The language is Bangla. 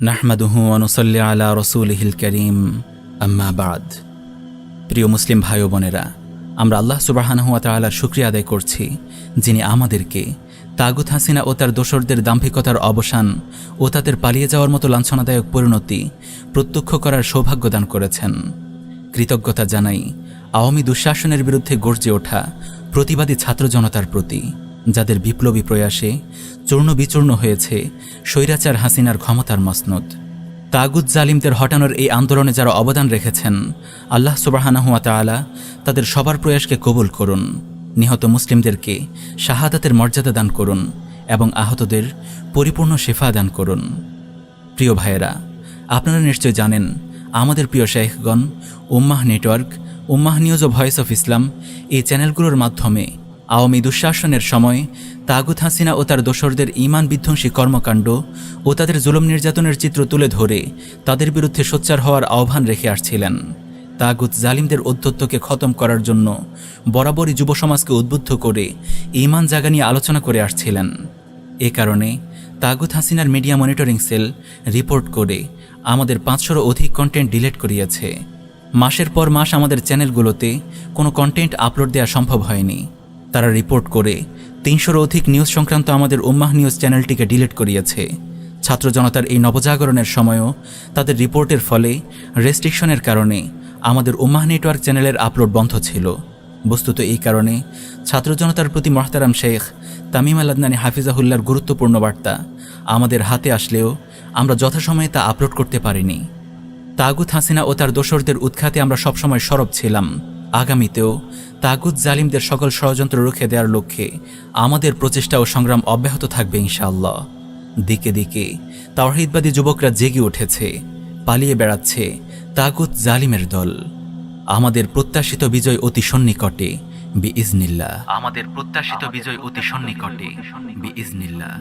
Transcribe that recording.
নাহমাদুহু ওয়া নুসাল্লি আলা রাসূলিহিল কারীম আম্মা বাদ। প্রিয় মুসলিম ভাই ও বোনেরা, আমরা আল্লাহ সুবহানাহু ওয়া তাআলার শুকরিয়া আদায় করছি, যিনি আমাদেরকে তাগুত হাসিনা ও তার দোসরদের দাম্ভিকতার অবসান ও তাদের পালিয়ে যাওয়ার মতো লাঞ্ছনাদায়ক পরিণতি প্রত্যক্ষ করার সৌভাগ্য দান করেছেন। কৃতজ্ঞতা জানাই আওয়ামী দুঃশাসনের বিরুদ্ধে গর্জে ওঠা প্রতিবাদী ছাত্র জনতার প্রতি, যাদের বিপ্লবী প্রয়াসে চূর্ণ বিচূর্ণ হয়েছে স্বৈরাচার হাসিনার ক্ষমতার মসনদ। তাগুত জালিমদের হটানোর এই আন্দোলনে যারা অবদান রেখেছেন, আল্লাহ সুবহানাহু ওয়া তাআলা তাদের সবার প্রয়াসকে কবুল করুন, নিহত মুসলিমদেরকে শাহাদাতের মর্যাদা দান করুন এবং আহতদের পরিপূর্ণ শেফা দান করুন। প্রিয় ভাইয়েরা, আপনারা নিশ্চয় জানেন আমাদের প্রিয় শাইখগণ উম্মাহ নেটওয়ার্ক, উম্মাহ নিউজ ও ভয়েস অফ ইসলাম এই চ্যানেলগুলোর মাধ্যমে আওয়ামী দুঃশাসনের সময় তাগুত হাসিনা ও তার দোসরদের ঈমান বিধ্বংসী কর্মকাণ্ড ও তাদের জুলুম নির্যাতনের চিত্র তুলে ধরে তাদের বিরুদ্ধে সোচ্চার হওয়ার আহ্বান রেখে আসছিলেন। তাগুত জালিমদের ঔদ্ধত্যকে খতম করার জন্য বরাবরই যুব সমাজকে উদ্বুদ্ধ করে ঈমান জাগা নিয়ে আলোচনা করে আসছিলেন। এ কারণে তাগুত হাসিনার মিডিয়া মনিটরিং সেল রিপোর্ট করে আমাদের 500-র অধিক কন্টেন্ট ডিলিট করিয়েছে। মাসের পর মাস আমাদের চ্যানেলগুলোতে কোনো কন্টেন্ট আপলোড দেওয়া সম্ভব হয়নি। তারা রিপোর্ট করে 300-র অধিক নিউজ সংক্রান্ত আমাদের উম্মাহ নিউজ চ্যানেলটিকে ডিলিট করিয়েছে। ছাত্র জনতার এই নবজাগরণের সময়ও তাদের রিপোর্টের ফলে রেস্ট্রিকশনের কারণে আমাদের উম্মাহ নেটওয়ার্ক চ্যানেলের আপলোড বন্ধ ছিল। বস্তুত এই কারণে ছাত্র জনতার প্রতি মোহতারাম শেখ তামিম আল আদনানী হাফিজাহুল্লাহর গুরুত্বপূর্ণ বার্তা আমাদের হাতে আসলেও আমরা যথাসময়ে তা আপলোড করতে পারিনি। তাগুত হাসিনা ও তার দোসরদের উৎখাতে আমরা সবসময় সরব ছিলাম। আগামীতেও তাগুত জালিমদের সকল ষড়যন্ত্র রুখে দেওয়ার লক্ষ্যে আমাদের প্রচেষ্টা ও সংগ্রাম অব্যাহত থাকবে ইনশাআল্লাহ। দিকে দিকে তাওহীদবাদী যুবকরা জেগে উঠেছে, পালিয়ে বেড়াচ্ছে তাগুত জালিমের দল। আমাদের প্রত্যাশিত বিজয় অতি সন্নিকটে বিইজনিল্লাহ। আমাদের প্রত্যাশিত বিজয় অতি সন্নিকটে বিইজনিল্লাহ।